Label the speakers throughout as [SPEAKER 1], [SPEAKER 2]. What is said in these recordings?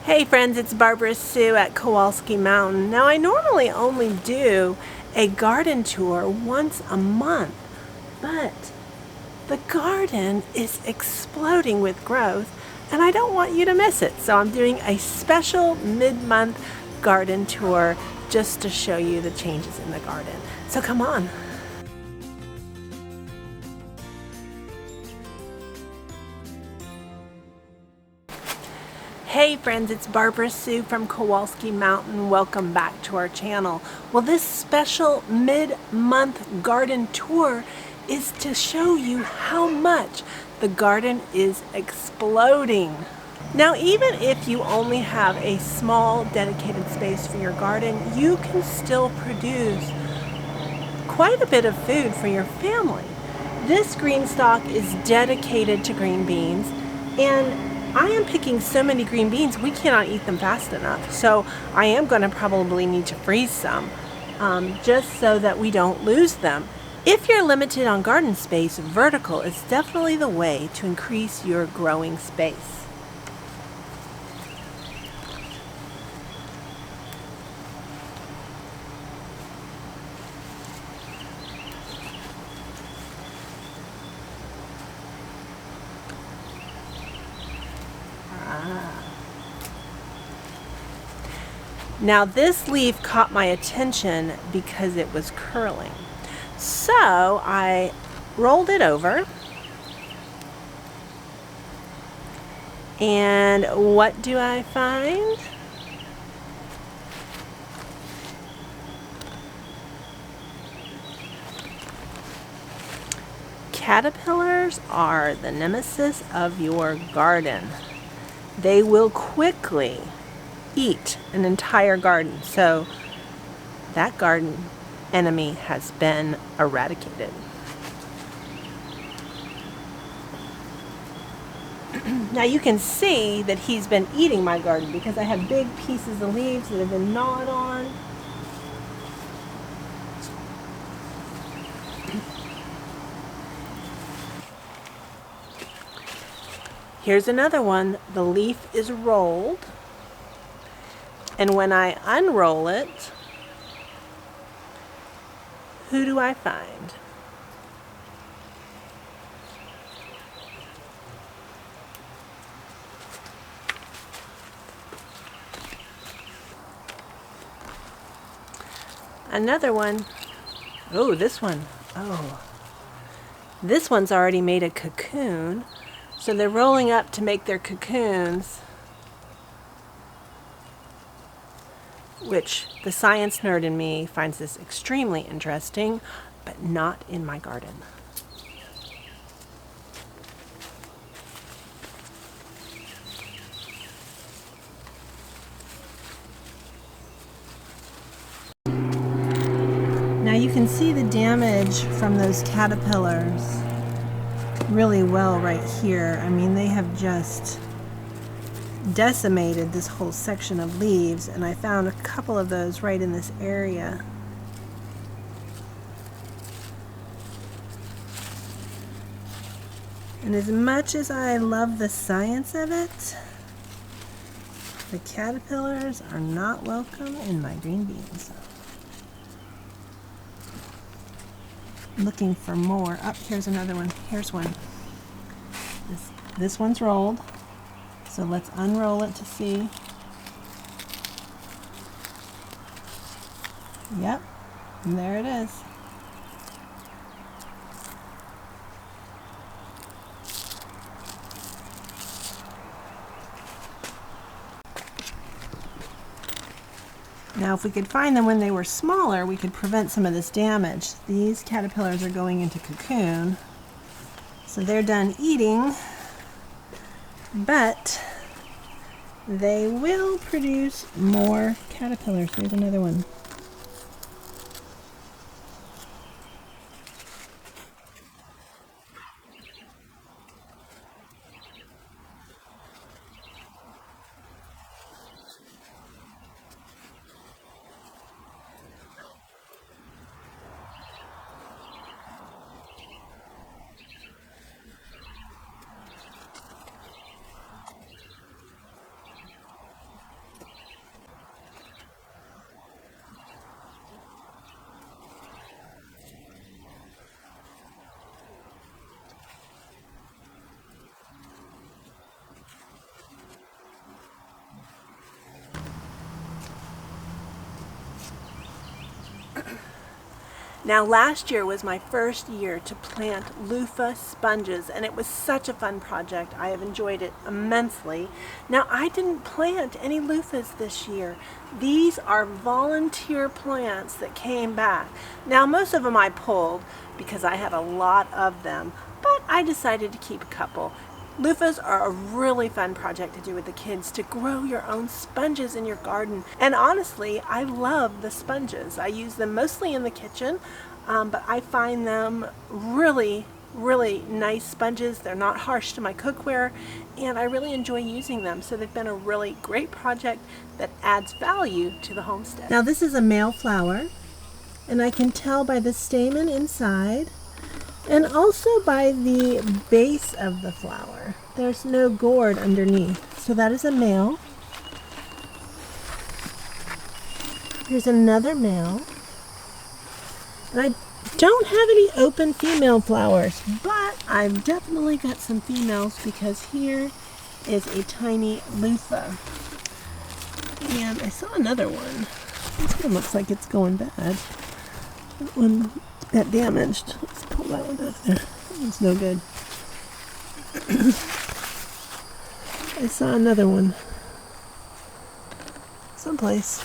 [SPEAKER 1] Hey friends, it's Barbara Sue at Kowalski Mountain. Now I normally only do a garden tour once a month, but the garden is exploding with growth and I don't want you to miss it. So I'm doing a special mid-month garden tour just to show you the changes in the garden. So come on. Hey friends, it's Barbara Sue from Kowalski Mountain. Welcome back to our channel. Well, this special mid-month garden tour is to show you how much the garden is exploding. Now, even if you only have a small dedicated space for your garden, you can still produce quite a bit of food for your family. This green stalk is dedicated to green beans, and I am picking so many green beans we cannot eat them fast enough. So I am going to probably need to freeze some just so that we don't lose them. If you're limited on garden space, vertical is definitely the way to increase your growing space. Now this leaf caught my attention because it was curling. So I rolled it over. And what do I find? Caterpillars are the nemesis of your garden. They will quickly eat an entire garden. So that garden enemy has been eradicated. Now you can see that he's been eating my garden because I have big pieces of leaves that have been gnawed on. Here's another one. The leaf is rolled. And when I unroll it, who do I find? Another one. Oh, this one. Oh. This one's already made a cocoon. So they're rolling up to make their cocoons, which the science nerd in me finds this extremely interesting, but not in my garden. Now you can see the damage from those caterpillars really well right here. I mean, they have just decimated this whole section of leaves, and I found a couple of those right in this area. And as much as I love the science of it, the caterpillars are not welcome in my green beans. Looking for more. Oh, here's another one. Here's one. This one's rolled. So let's unroll it to see. Yep, and there it is. Now if we could find them when they were smaller, we could prevent some of this damage. These caterpillars are going into cocoon, so they're done eating, but they will produce more caterpillars. Here's another one. Now last year was my first year to plant loofah sponges, and it was such a fun project. I have enjoyed it immensely. Now I didn't plant any loofahs this year. These are volunteer plants that came back. Now most of them I pulled because I had a lot of them, but I decided to keep a couple. Loofahs are a really fun project to do with the kids, to grow your own sponges in your garden. And honestly, I love the sponges. I use them mostly in the kitchen, but I find them really nice sponges. They're not harsh to my cookware, and I really enjoy using them. So they've been a really great project that adds value to the homestead. Now this is a male flower, and I can tell by the stamen inside, and also by the base of the flower. There's no gourd underneath. So that is a male. Here's another male. And I don't have any open female flowers, but I've definitely got some females, because here is a tiny loofah. And I saw another one. This one looks like it's going bad. That one got damaged. Let's pull that one out there. That one's no good. I saw another one someplace.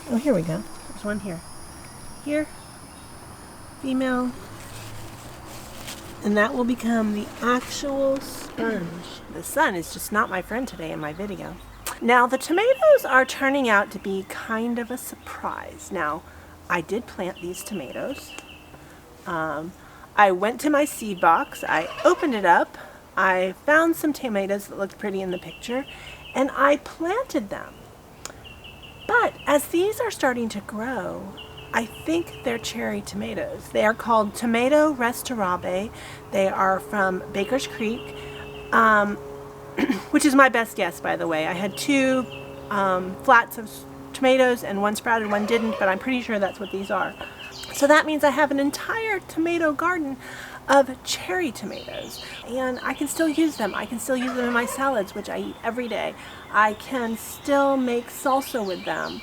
[SPEAKER 1] Oh, here we go. There's one here. Here, female. And that will become the actual sponge. The sun is just not my friend today in my video. Now the tomatoes are turning out to be kind of a surprise. Now, I did plant these tomatoes. I went to my seed box, I opened it up, I found some tomatoes that looked pretty in the picture, and I planted them. But as these are starting to grow, I think they're cherry tomatoes. They are called Tomato Restaurante. They are from Baker's Creek. Which is my best guess, by the way. I had two flats of tomatoes, and one sprouted, one didn't, but I'm pretty sure that's what these are. So that means I have an entire tomato garden of cherry tomatoes, and I can still use them. I can still use them in my salads, which I eat every day. I can still make salsa with them.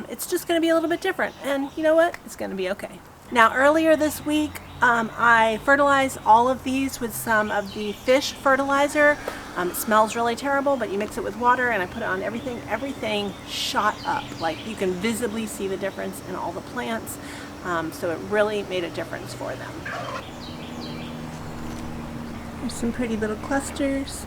[SPEAKER 1] It's just going to be a little bit different, and you know what? It's going to be okay. Now earlier this week, I fertilized all of these with some of the fish fertilizer. It smells really terrible, but you mix it with water, and I put it on everything. Everything shot up. Like, you can visibly see the difference in all the plants. So it really made a difference for them. There's some pretty little clusters.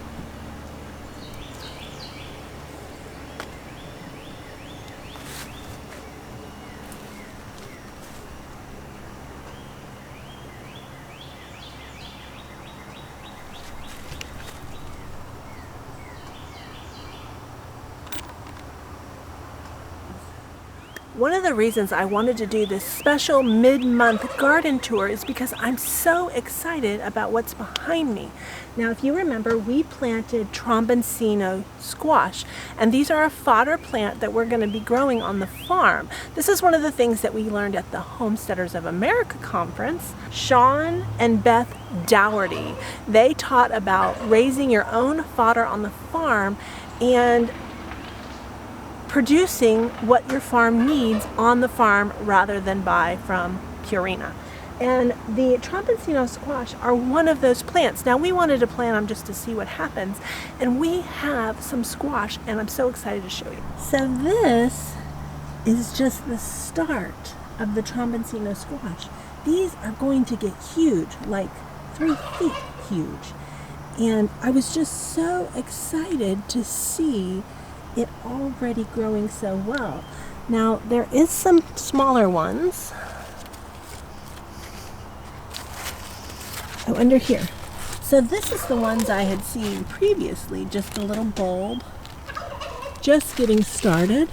[SPEAKER 1] One of the reasons I wanted to do this special mid-month garden tour is because I'm so excited about what's behind me. Now, if you remember, we planted tromboncino squash, and these are a fodder plant that we're going to be growing on the farm. This is one of the things that we learned at the Homesteaders of America conference. Sean and Beth Dougherty, they taught about raising your own fodder on the farm and producing what your farm needs on the farm rather than buy from Purina. And the tromboncino squash are one of those plants. Now, we wanted to plant them just to see what happens, and we have some squash, and I'm so excited to show you. So this is just the start of the tromboncino squash. These are going to get huge, like 3 feet huge. And I was just so excited to see it already growing so well. Now, there is some smaller ones. Oh, under here. So this is the ones I had seen previously, just a little bulb, just getting started.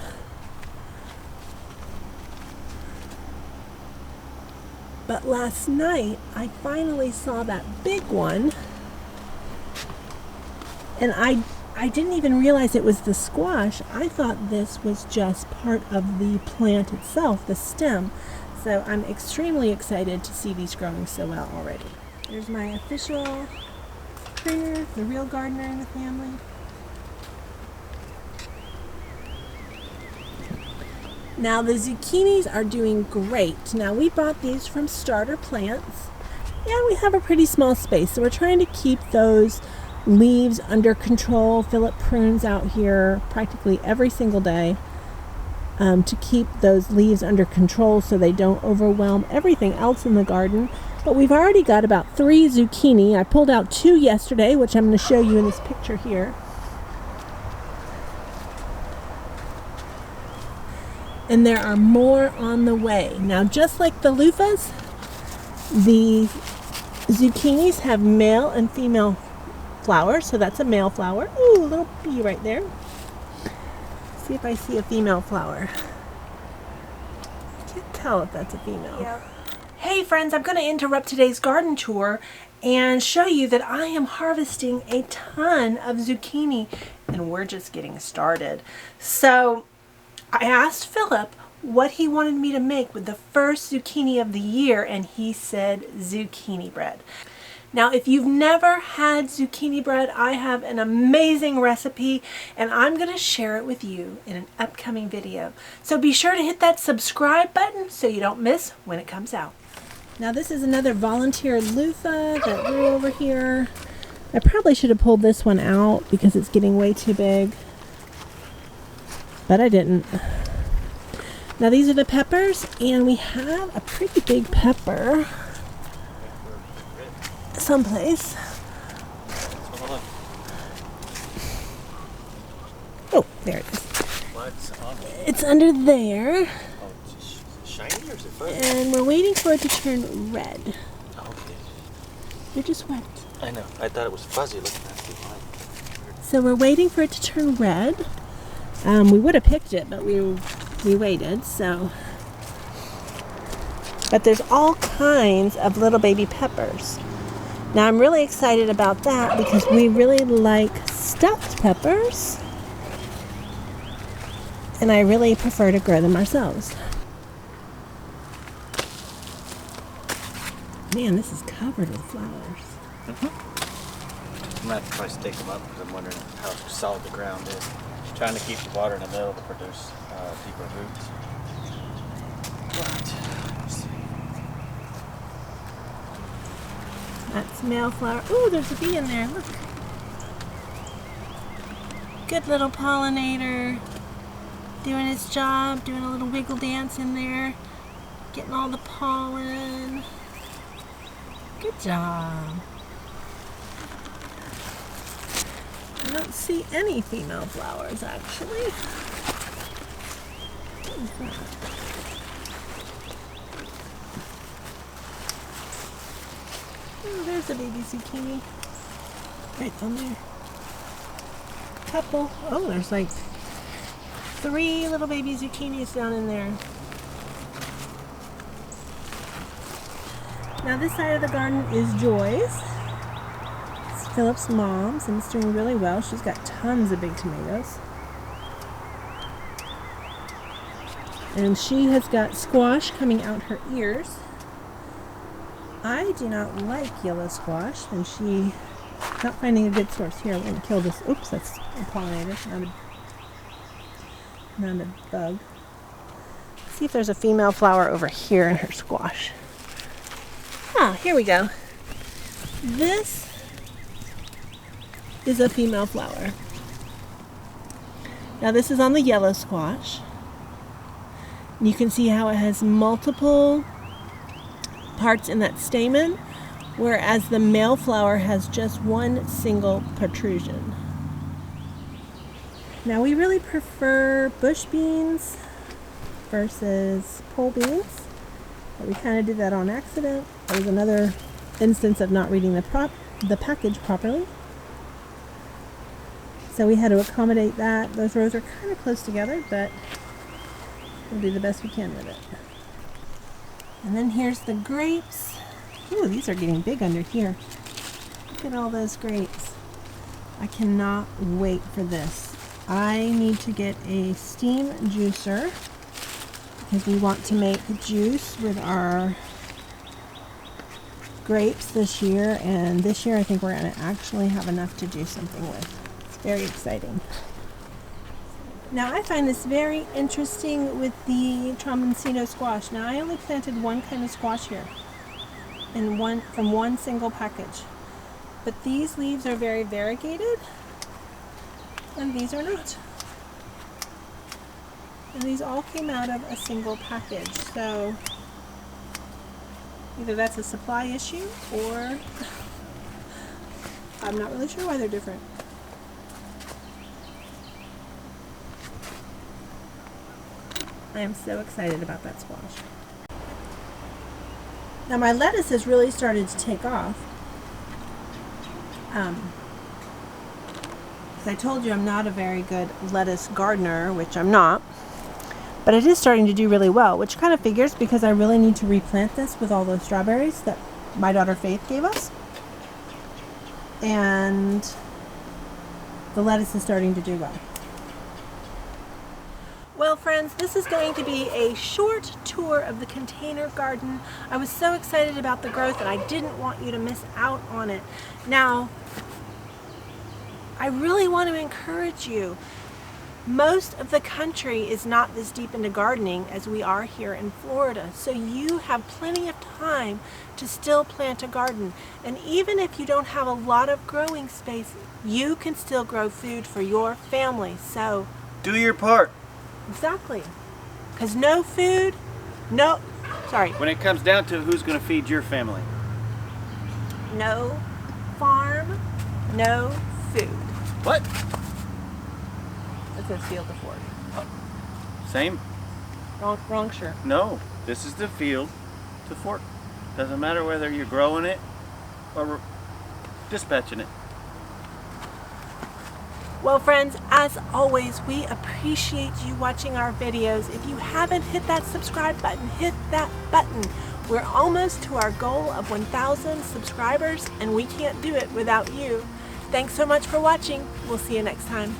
[SPEAKER 1] But last night, I finally saw that big one, and I didn't even realize it was the squash. I thought this was just part of the plant itself, the stem. So I'm extremely excited to see these growing so well already. There's my official printer, the real gardener in the family. Now the zucchinis are doing great. Now we bought these from starter plants, and we have a pretty small space, so we're trying to keep those leaves under control. Philip prunes out here practically every single day to keep those leaves under control so they don't overwhelm everything else in the garden. But we've already got about 3 zucchini. I pulled out 2 yesterday, which I'm going to show you in this picture here. And there are more on the way. Now, just like the loofahs, the zucchinis have male and female flowers. So that's a male flower. Ooh, a little bee right there. See if I see a female flower. Can't tell if that's a female. Yeah. Hey friends, I'm going to interrupt today's garden tour and show you that I am harvesting a ton of zucchini, and we're just getting started. So I asked Philip what he wanted me to make with the first zucchini of the year, and he said zucchini bread. Now, if you've never had zucchini bread, I have an amazing recipe, and I'm going to share it with you in an upcoming video. So be sure to hit that subscribe button so you don't miss when it comes out. Now, this is another volunteer loofah that grew over here. I probably should have pulled this one out because it's getting way too big, but I didn't. Now, these are the peppers, and we have a pretty big pepper someplace. Oh, there it is.
[SPEAKER 2] What's on it?
[SPEAKER 1] It's under there.
[SPEAKER 2] Oh, it's shiny or is it fuzzy?
[SPEAKER 1] And we're waiting for it to turn red.
[SPEAKER 2] Oh, okay.
[SPEAKER 1] You're just wet.
[SPEAKER 2] I know. I thought it was fuzzy looking at it.
[SPEAKER 1] So we're waiting for it to turn red. We would have picked it, but we waited, so. But there's all kinds of little baby peppers. Now I'm really excited about that because we really like stuffed peppers, and I really prefer to grow them ourselves. Man, this is covered with flowers.
[SPEAKER 2] I'm going to have to try to stake them up because I'm wondering how solid the ground is. Trying to keep the water in the middle to produce deeper roots. But, let's see.
[SPEAKER 1] That's male flower. Ooh, there's a bee in there. Look. Good little pollinator. Doing his job, doing a little wiggle dance in there. Getting all the pollen. Good job. I don't see any female flowers, actually. What is that? Oh, there's a baby zucchini. Right down there. Couple. Oh, there's like 3 little baby zucchinis down in there. Now this side of the garden is Joy's. It's Philip's mom's, and it's doing really well. She's got tons of big tomatoes. And she has got squash coming out her ears. I do not like yellow squash, and she not finding a good source. Here, I'm going to kill this. Oops, that's a pollinator, not a bug. Let's see if there's a female flower over here in her squash. Ah, here we go. This is a female flower. Now this is on the yellow squash. You can see how it has multiple parts in that stamen, whereas the male flower has just one single protrusion. Now we really prefer bush beans versus pole beans, but we kind of did that on accident. There was another instance of not reading the package properly. So we had to accommodate that. Those rows are kind of close together, but we'll do the best we can with it. And then here's the grapes. Ooh, these are getting big under here. Look at all those grapes. I cannot wait for this. I need to get a steam juicer because we want to make juice with our grapes this year, and this year I think we're going to actually have enough to do something with. It's very exciting. Now I find this very interesting with the Tramontino squash. Now I only planted one kind of squash here, from one single package. But these leaves are very variegated, and these are not. And these all came out of a single package. So either that's a supply issue, or I'm not really sure why they're different. I am so excited about that squash. Now my lettuce has really started to take off. As I told you, I'm not a very good lettuce gardener, which I'm not. But it is starting to do really well, which kind of figures because I really need to replant this with all those strawberries that my daughter Faith gave us. And the lettuce is starting to do well. Well, friends, this is going to be a short tour of the container garden. I was so excited about the growth and I didn't want you to miss out on it. Now, I really want to encourage you. Most of the country is not this deep into gardening as we are here in Florida. So you have plenty of time to still plant a garden. And even if you don't have a lot of growing space, you can still grow food for your family. So
[SPEAKER 2] Do your part.
[SPEAKER 1] exactly. Because when
[SPEAKER 2] When it comes down to who's going to feed your family.
[SPEAKER 1] no farm, no food.
[SPEAKER 2] What?
[SPEAKER 1] It says field to fork.
[SPEAKER 2] Same?
[SPEAKER 1] Wrong shirt.
[SPEAKER 2] No. This is the field to fork. Doesn't matter whether you're growing it or dispatching it.
[SPEAKER 1] Well, friends, as always, we appreciate you watching our videos. If you haven't hit that subscribe button, hit that button. We're almost to our goal of 1,000 subscribers, and we can't do it without you. Thanks so much for watching. We'll see you next time.